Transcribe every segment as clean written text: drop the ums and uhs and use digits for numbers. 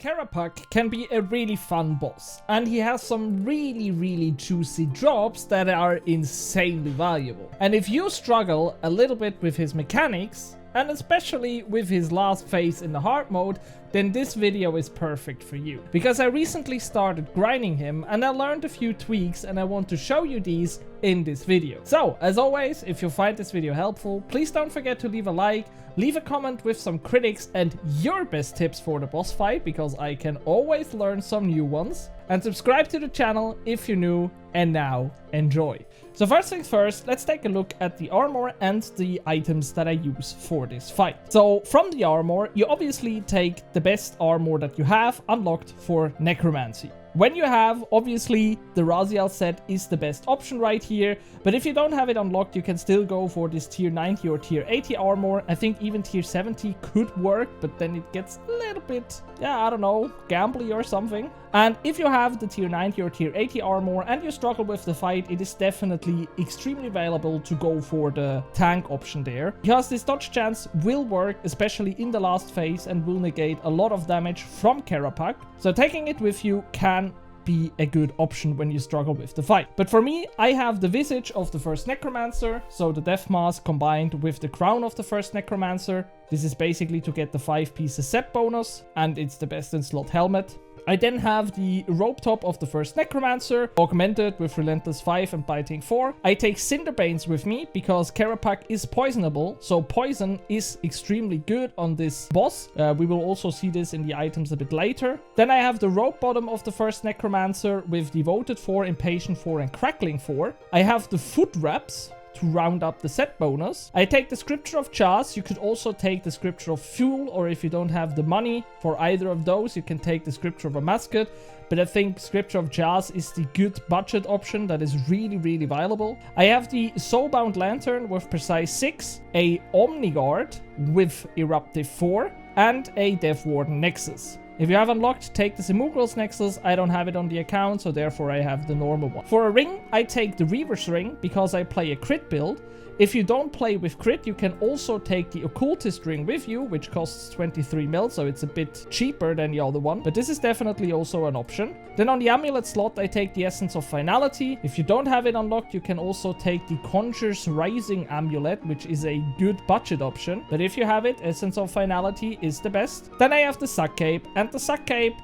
Kerapac can be a really fun boss, and he has some really juicy drops that are insanely valuable. And if you struggle a little bit with his mechanics, and especially with his last phase in the hard mode, then this video is perfect for you. Because I recently started grinding him and I learned a few tweaks and I want to show you these in this video. So, as always, if you find this video helpful, please don't forget to leave a like, leave a comment with some critics and your best tips for the boss fight, because I can always learn some new ones. And subscribe to the channel if you're new, and now enjoy. So first things first, let's take a look at the armor and the items that I use for this fight. So from the armor, you obviously take the best armor that you have unlocked for Necromancy. When you have, obviously, the Raziel set is the best option right here, but if you don't have it unlocked, you can still go for this tier 90 or tier 80 armor. I think even tier 70 could work, but then it gets a little bit, I don't know, gambly or something. And if you have the tier 90 or tier 80 armor and you struggle with the fight, it is definitely extremely valuable to go for the tank option there, because this dodge chance will work, especially in the last phase, and will negate a lot of damage from Kerapac. So taking it with you can be a good option when you struggle with the fight. But for me, I have the visage of the first Necromancer, so the death mask combined with the crown of the first Necromancer. This is basically to get the 5-piece set bonus, and it's the best in slot helmet. I then have the rope top of the first Necromancer, augmented with Relentless 5 and Biting 4. I take Cinderbanes with me because Kerapac is poisonable, so poison is extremely good on this boss. We will also see this in the items a bit later. Then I have the rope bottom of the first Necromancer with Devoted 4, Impatient 4 and Crackling 4. I have the foot wraps to round up the set bonus. I take the Scripture of Jas. You could also take the Scripture of Fuel, or if you don't have the money for either of those, you can take the Scripture of a Musket. But I think Scripture of Jas is the good budget option that is really valuable. I have the Soulbound Lantern with Precise 6, a Omniguard with Eruptive 4, and a Death Warden Nexus. If you have unlocked, take the Simugral's Nexus. I don't have it on the account, so therefore I have the normal one. For a ring, I take the Reaver's Ring because I play a crit build. If you don't play with crit, you can also take the Occultist Ring with you, which costs 23 mil, so it's a bit cheaper than the other one. But this is definitely also an option. Then on the Amulet slot, I take the Essence of Finality. If you don't have it unlocked, you can also take the Conjure's Rising Amulet, which is a good budget option. But if you have it, Essence of Finality is the best. Then I have the Suck Cape, and the Suck Cape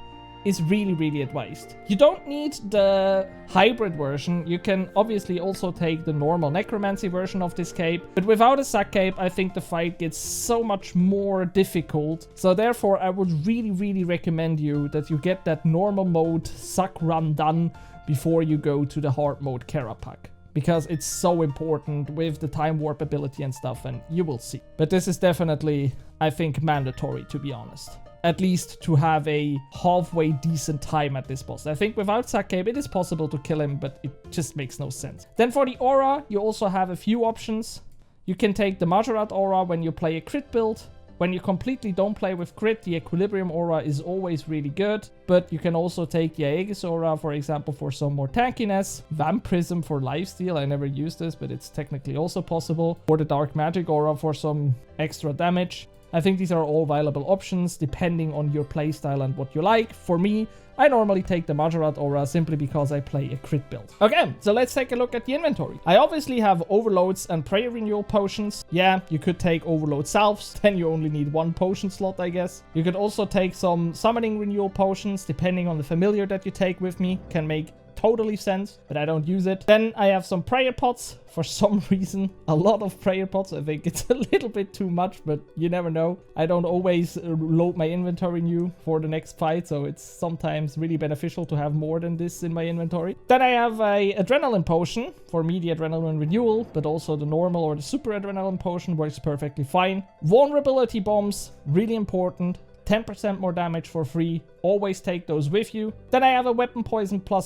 is really advised. You don't need the hybrid version. You can obviously also take the normal Necromancy version of this cape, but without a Suck Cape, I think the fight gets so much more difficult. So therefore, I would really recommend you that you get that normal mode Suck run done before you go to the hard mode Kerapac, because it's so important with the time warp ability and stuff, and you will see. But this is definitely, I think, mandatory, to be honest. At least to have a halfway decent time at this boss. I think without Suck Cape, it is possible to kill him, but it just makes no sense. Then for the aura, you also have a few options. You can take the Majorat aura when you play a crit build. When you completely don't play with crit, the Equilibrium aura is always really good. But you can also take the Aegis aura, for example, for some more tankiness. Vampirism for lifesteal. I never used this, but it's technically also possible. Or the Dark Magic aura for some extra damage. I think these are all viable options depending on your playstyle and what you like. For me, I normally take the Majorat aura simply because I play a crit build. Okay, so let's take a look at the inventory. I obviously have Overloads and Prayer Renewal potions. Yeah, you could take Overload Salves, then you only need one potion slot, I guess. You could also take some Summoning Renewal potions, depending on the familiar that you take with me. Can make totally sense, but I don't use it. Then I have some prayer pots for some reason. A lot of prayer pots. I think it's a little bit too much, but you never know. I don't always load my inventory new for the next fight, so it's sometimes really beneficial to have more than this in my inventory. Then I have a Adrenaline potion. For me, the Adrenaline Renewal, but also the normal or the Super Adrenaline potion works perfectly fine. Vulnerability bombs, really important. 10% more damage for free. Always take those with you. Then I have a Weapon Poison +++,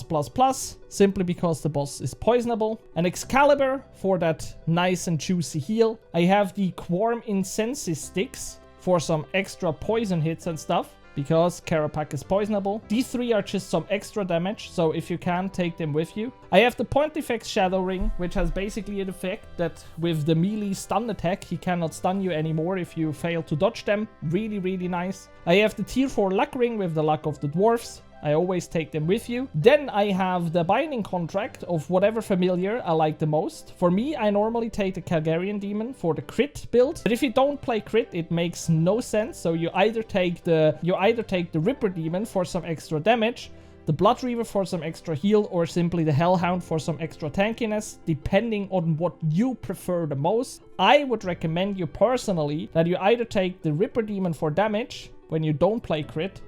simply because the boss is poisonable. An Excalibur for that nice and juicy heal. I have the Quorum Incensi sticks for some extra poison hits and stuff, because Kerapac is poisonable. These 3 are just some extra damage, so if you can, take them with you. I have the Pontifex Shadow Ring, which has basically an effect that with the melee stun attack, he cannot stun you anymore if you fail to dodge them. Really, really nice. I have the tier 4 Luck Ring with the Luck of the Dwarfs. I always take them with you. Then I have the Binding Contract of whatever familiar I like the most. For me, I normally take the Calgarian Demon for the crit build. But if you don't play crit, it makes no sense. So you either take the Ripper Demon for some extra damage, the Blood Reaver for some extra heal, or simply the Hellhound for some extra tankiness, depending on what you prefer the most. I would recommend you personally that you either take the Ripper Demon for damage when you don't play crit,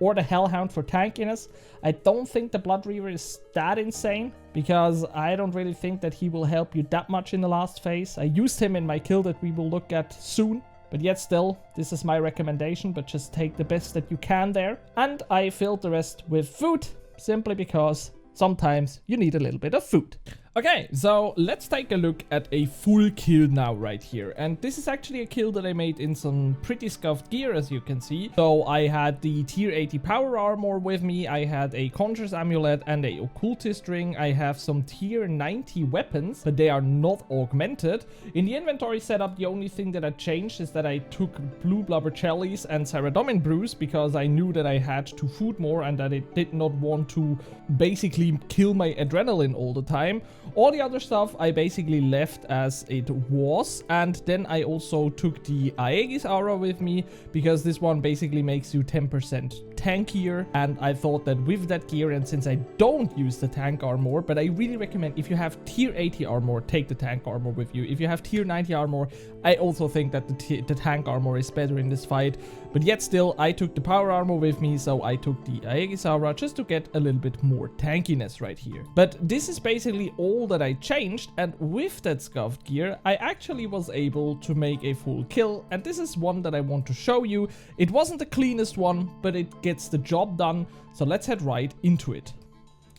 or the Hellhound for tankiness. I don't think the Blood Reaver is that insane, because I don't really think that he will help you that much in the last phase. I used him in my kill that we will look at soon, but yet still, this is my recommendation, but just take the best that you can there. And I filled the rest with food, simply because sometimes you need a little bit of food. Okay, so let's take a look at a full kill now right here. And this is actually a kill that I made in some pretty scuffed gear, as you can see. So I had the tier 80 power armor with me, I had a Conjurer's Amulet and a Occultist ring, I have some tier 90 weapons, but they are not augmented. In the inventory setup, the only thing that I changed is that I took Blue Blubber Jellies and Ceradomin Brews, because I knew that I had to food more and that it did not want to basically kill my adrenaline all the time. All the other stuff I basically left as it was, and then I also took the Aegis Aura with me, because this one basically makes you 10% tankier, and I thought that with that gear, and since I don't use the tank armor, but I really recommend if you have tier 80 armor, take the tank armor with you. If you have tier 90 armor, I also think that the tank armor is better in this fight, but yet still, I took the power armor with me, so I took the Aegis Aura just to get a little bit more tankiness right here. But this is basically all that I changed, and with that scuffed gear, I actually was able to make a full kill, and this is one that I want to show you. It wasn't the cleanest one, but it gets the job done, so let's head right into it.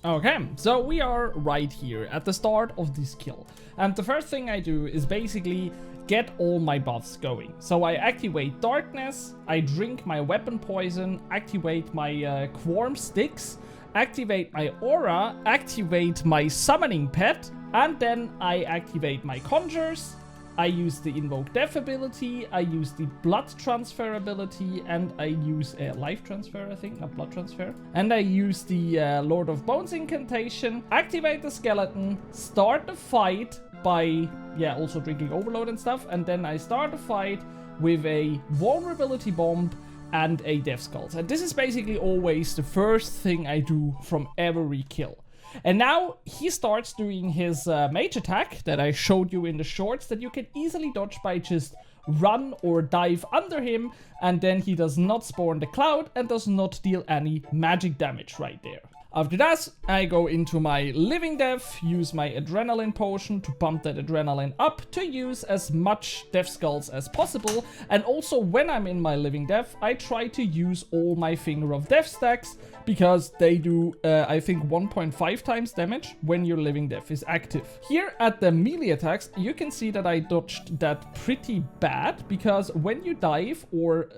Okay, so we are right here at the start of this kill, and the first thing I do is basically get all my buffs going. So I activate Darkness, I drink my Weapon Poison, activate my Quarm Sticks, activate my Aura, activate my Summoning Pet, and then I activate my Conjures. I use the Invoke Death ability, I use the Blood Transfer ability, and I use Life Transfer, I think, not Blood Transfer. And I use the Lord of Bones incantation, activate the Skeleton, start the fight by, also drinking Overload and stuff, and then I start the fight with a Vulnerability Bomb and a Death Skulls. And this is basically always the first thing I do from every kill. And now he starts doing his mage attack that I showed you in the shorts that you can easily dodge by just run or dive under him, and then he does not spawn the cloud and does not deal any magic damage right there. After that, I go into my Living Death, use my Adrenaline Potion to pump that Adrenaline up to use as much Death Skulls as possible. And also when I'm in my Living Death, I try to use all my Finger of Death stacks, because they do, I think, 1.5 times damage when your Living Death is active. Here at the melee attacks, you can see that I dodged that pretty bad, because when you dive or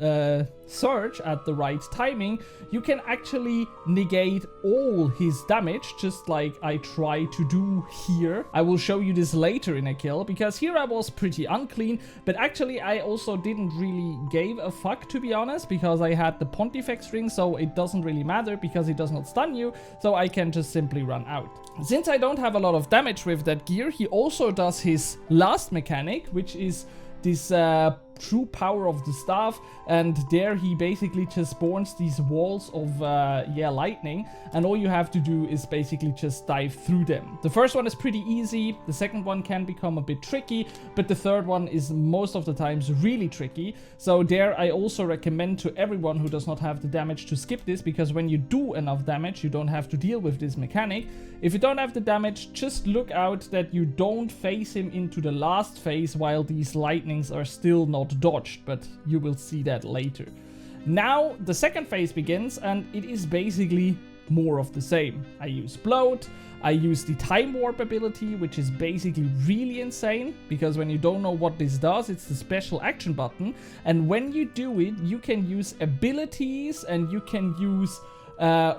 surge at the right timing, you can actually negate all his damage, just like I try to do here. I will show you this later in a kill, because here I was pretty unclean, but actually I also didn't really give a fuck, to be honest, because I had the Pontifex ring, so it doesn't really matter, because it does not stun you, so I can just simply run out. Since I don't have a lot of damage with that gear, he also does his last mechanic, which is this true power of the staff, and there he basically just spawns these walls of lightning, and all you have to do is basically just dive through them. The first one is pretty easy, the second one can become a bit tricky, but the third one is most of the times really tricky. So there I also recommend to everyone who does not have the damage to skip this, because when you do enough damage you don't have to deal with this mechanic. If you don't have the damage, just look out that you don't face him into the last phase while these lightnings are still not dodged, but you will see that later. Now the second phase begins, and it is basically more of the same. I use Bloat, I use the Time Warp ability, which is basically really insane, because when you don't know what this does, it's the special action button, and when you do it, you can use abilities, and you can use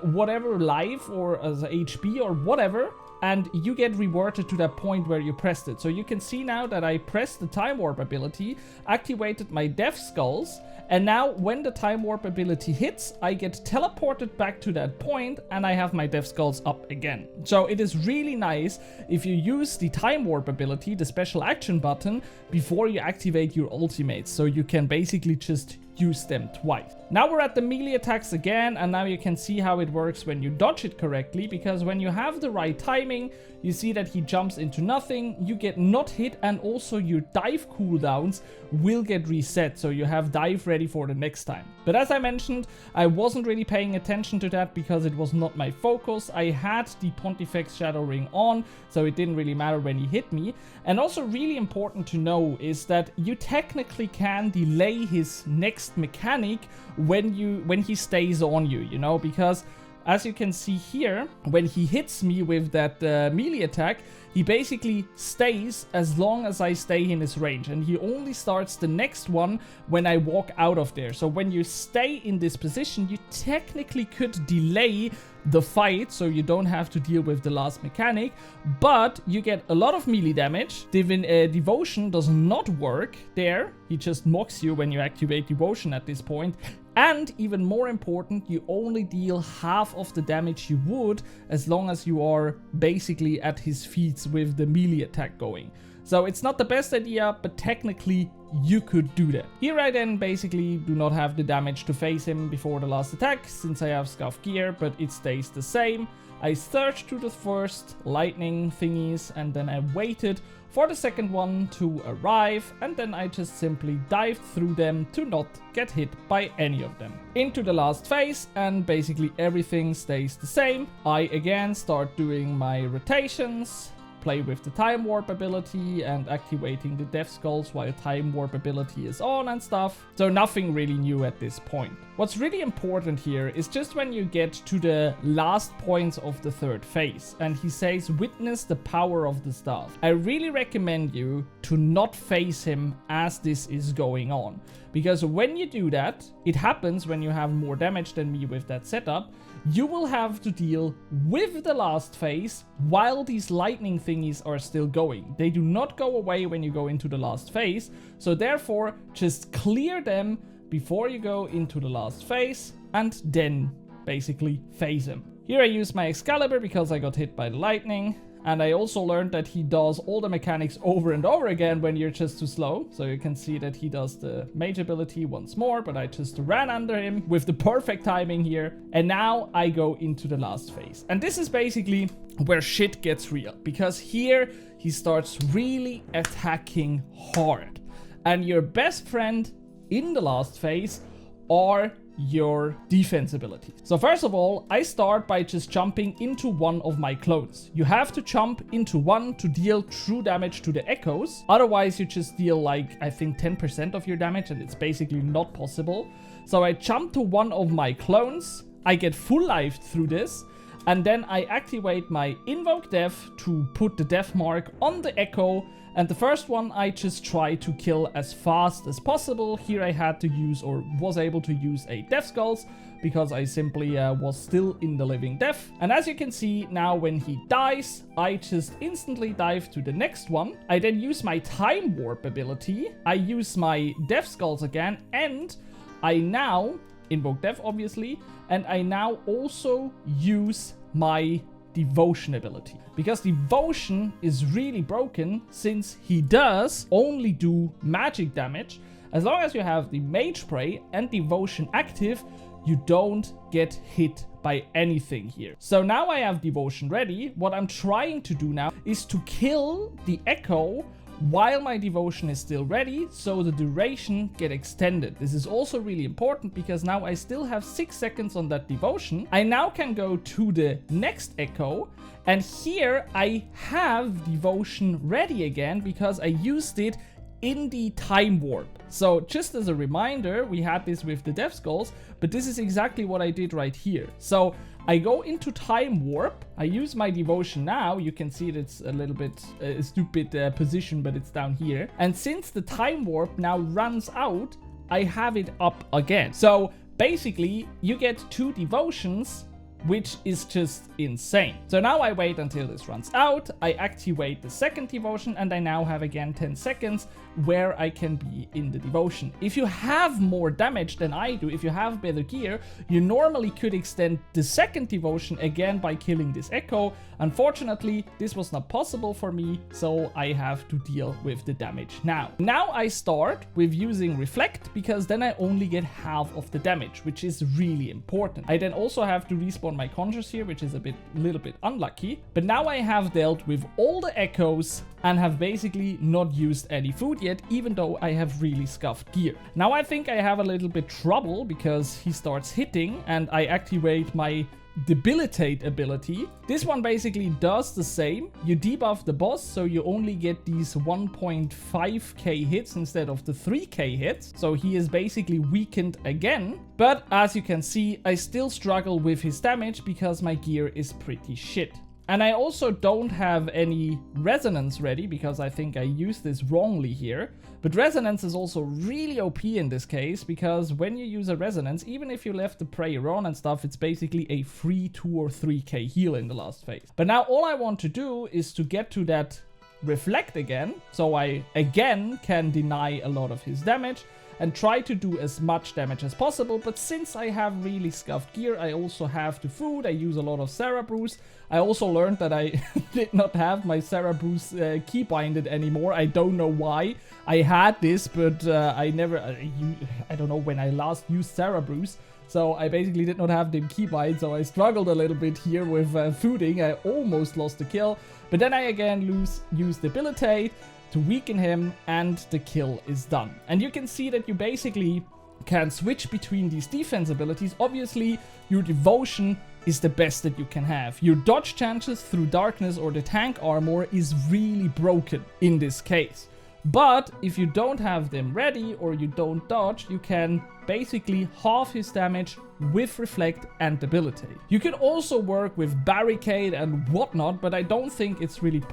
whatever life or as HP or whatever, and you get reverted to that point where you pressed it. So you can see now that I pressed the Time Warp ability, activated my Death Skulls, and now when the Time Warp ability hits, I get teleported back to that point and I have my Death Skulls up again. So it is really nice if you use the Time Warp ability, the special action button, before you activate your ultimates. So you can basically just use them twice. Now we're at the melee attacks again, and now you can see how it works when you dodge it correctly, because when you have the right timing, you see that he jumps into nothing, you get not hit, and also your dive cooldowns will get reset, so you have dive ready for the next time. But as I mentioned, I wasn't really paying attention to that because it was not my focus. I had the Pontifex Shadow Ring on, so it didn't really matter when he hit me. And also really important to know is that you technically can delay his next mechanic when he stays on you, you know, because as you can see here, when he hits me with that melee attack, he basically stays as long as I stay in his range, and he only starts the next one when I walk out of there. So when you stay in this position, you technically could delay the fight, so you don't have to deal with the last mechanic, but you get a lot of melee damage. Devotion does not work there. He just mocks you when you activate Devotion at this point. And even more important, you only deal half of the damage you would as long as you are basically at his feet with the melee attack going. So it's not the best idea, but technically you could do that. Here I then basically do not have the damage to face him before the last attack, since I have Scuff Gear, but it stays the same. I searched through the first lightning thingies, and then I waited for the second one to arrive, and then I just simply dived through them to not get hit by any of them. Into the last phase, and basically everything stays the same. I again start doing my rotations, play with the Time Warp ability and activating the Death Skulls while Time Warp ability is on and stuff. So nothing really new at this point. What's really important here is just when you get to the last points of the third phase and he says witness the power of the staff. I really recommend you to not face him as this is going on, because when you do that, it happens when you have more damage than me with that setup. You will have to deal with the last phase while these lightning thingies are still going. They do not go away when you go into the last phase, so therefore just clear them before you go into the last phase and then basically phase him. Here I use my Excalibur because I got hit by the lightning. And I also learned that he does all the mechanics over and over again when you're just too slow. So you can see that he does the mage ability once more, but I just ran under him with the perfect timing here. And now I go into the last phase. And this is basically where shit gets real, because here he starts really attacking hard. And your best friend in the last phase are your defense abilities. So first of all, I start by just jumping into one of my clones. You have to jump into one to deal true damage to the echoes. Otherwise, you just deal like, I think 10% of your damage, and it's basically not possible. So I jump to one of my clones. I get full life through this. And then I activate my Invoke Death to put the death mark on the echo. And the first one I just try to kill as fast as possible. Here I had to use, or was able to use, a Death Skulls because I simply was still in the living death. And as you can see now, when he dies, I just instantly dive to the next one. I then use my Time Warp ability. I use my Death Skulls again, and I now invoke Death, obviously, and I now also use my Devotion ability, because Devotion is really broken since he does only do magic damage. As long as you have the Mage Spray and Devotion active, you don't get hit by anything here. So now I have Devotion ready. What I'm trying to do now is to kill the Echo while my Devotion is still ready, so the duration get extended. This is also really important because now I still have 6 seconds on that Devotion. I now can go to the next Echo, and here I have Devotion ready again because I used it in the Time Warp. So just as a reminder, we had this with the Death Skulls, but this is exactly what I did right here. So I go into Time Warp, I use my Devotion now, you can see it's a little bit stupid position, but it's down here. And since the Time Warp now runs out, I have it up again. So basically, you get 2 devotions, which is just insane. So now I wait until this runs out, I activate the second devotion, and I now have again 10 seconds where I can be in the devotion. If you have more damage than I do, if you have better gear, you normally could extend the second devotion again by killing this Echo. Unfortunately, this was not possible for me, so I have to deal with the damage now. Now I start with using Reflect, because then I only get half of the damage, which is really important. I then also have to respawn my Conjures here, which is a little bit unlucky. But now I have dealt with all the Echoes and have basically not used any food yet, even though I have really scuffed gear. Now I think I have a little bit trouble because he starts hitting and I activate my Debilitate ability. This one basically does the same. You debuff the boss, so you only get these 1.5k hits instead of the 3k hits. So he is basically weakened again. But as you can see, I still struggle with his damage because my gear is pretty shit. And I also don't have any resonance ready because I think I used this wrongly here. But resonance is also really OP in this case because when you use a resonance, even if you left the prayer on and stuff, it's basically a free 2 or 3k heal in the last phase. But now all I want to do is to get to that Reflect again, so I again can deny a lot of his damage and try to do as much damage as possible. But since I have really scuffed gear, I also have the food. I use a lot of Cerberus. I also learned that I did not have my Cerberus keybinded anymore. I don't know why. I had this, but I never, I don't know when I last used Cerberus. So I basically did not have them keybind, so I struggled a little bit here with fooding. I almost lost the kill, but then I again use Debilitate to weaken him, and the kill is done. And you can see that you basically can switch between these defense abilities. Obviously, your Devotion is the best that you can have. Your dodge chances through darkness or the tank armor is really broken in this case. But if you don't have them ready or you don't dodge, you can basically half his damage with Reflect and Debilitate. You can also work with Barricade and whatnot, but I don't think it's really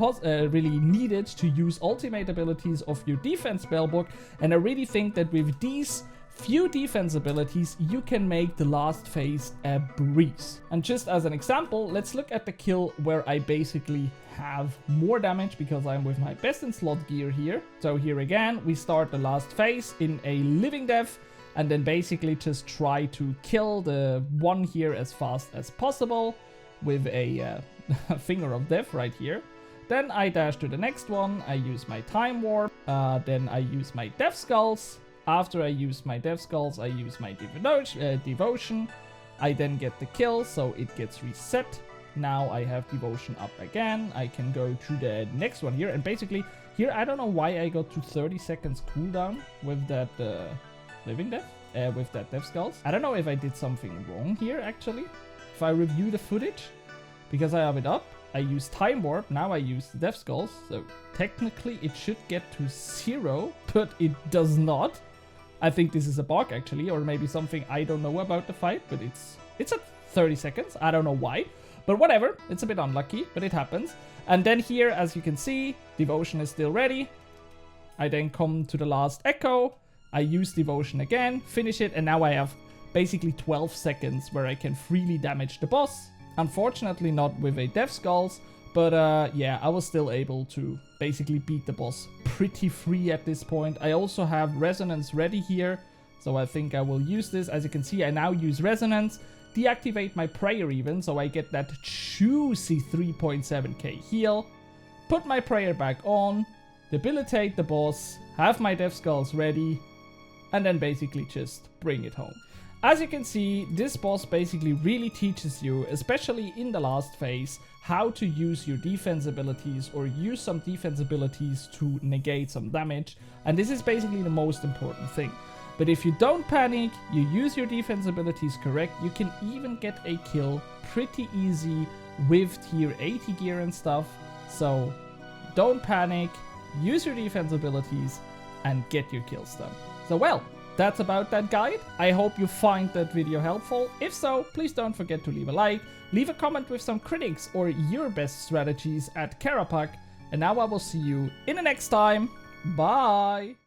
needed to use ultimate abilities of your defense spellbook. And I really think that with these few defense abilities, you can make the last phase a breeze. And just as an example, let's look at the kill where I basically have more damage because I'm with my best in slot gear here. So here again, we start the last phase in a living death and then basically just try to kill the one here as fast as possible with a finger of death right here. Then I dash to the next one, I use my Time Warp, then I use my Death Skulls. After I use my Death Skulls, I use my Devotion. I then get the kill, so it gets reset. Now I have Devotion up again. I can go to the next one here. And basically, here, I don't know why I got to 30 seconds cooldown with that Living Death, with that Death Skulls. I don't know if I did something wrong here, actually. If I review the footage, because I have it up, I use Time Warp, now I use the Death Skulls. So technically, it should get to 0, but it does not. I think this is a bug actually, or maybe something I don't know about the fight, but it's at 30 seconds. I don't know why, but whatever. It's a bit unlucky, but it happens. And then here, as you can see, Devotion is still ready. I then come to the last Echo. I use Devotion again, finish it, and now I have basically 12 seconds where I can freely damage the boss. Unfortunately not with a Death Skulls, but yeah, I was still able to basically beat the boss pretty free at this point. I also have Resonance ready here, so I think I will use this. As you can see, I now use Resonance, deactivate my prayer even, so I get that juicy 3.7k heal, put my prayer back on, debilitate the boss, have my Death Skulls ready, and then basically just bring it home. As you can see, this boss basically really teaches you, especially in the last phase, how to use your defense abilities or use some defense abilities to negate some damage. And this is basically the most important thing. But if you don't panic, you use your defense abilities correct, you can even get a kill pretty easy with tier 80 gear and stuff. So don't panic, use your defense abilities and get your kills done. So well, that's about that guide. I hope you find that video helpful. If so, please don't forget to leave a like, leave a comment with some critics or your best strategies at Kerapac. And now I will see you in the next time. Bye!